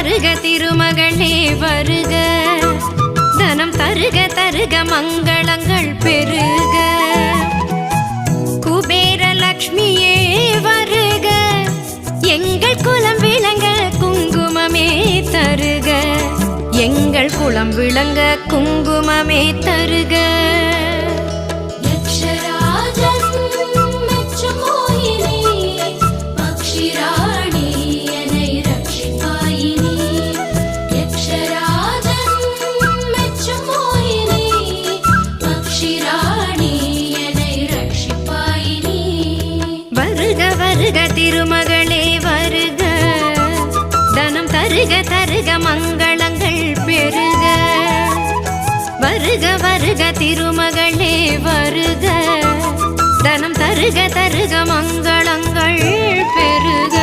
வருக திருமகளே வருக, தனம் தருக தருக மங்களங்கள் பெருக. குபேர லக்ஷ்மியே வருக, எங்கள் குலம் விளங்க குங்குமமே தருக, எங்கள் குலம் விளங்க குங்குமமே தருக. திருமகளே வருக, தனம் தருக தருக மங்களங்கள் பெருக. வருக வருக திருமகளே வருக, தனம் தருக தருக மங்களங்கள் பெருக.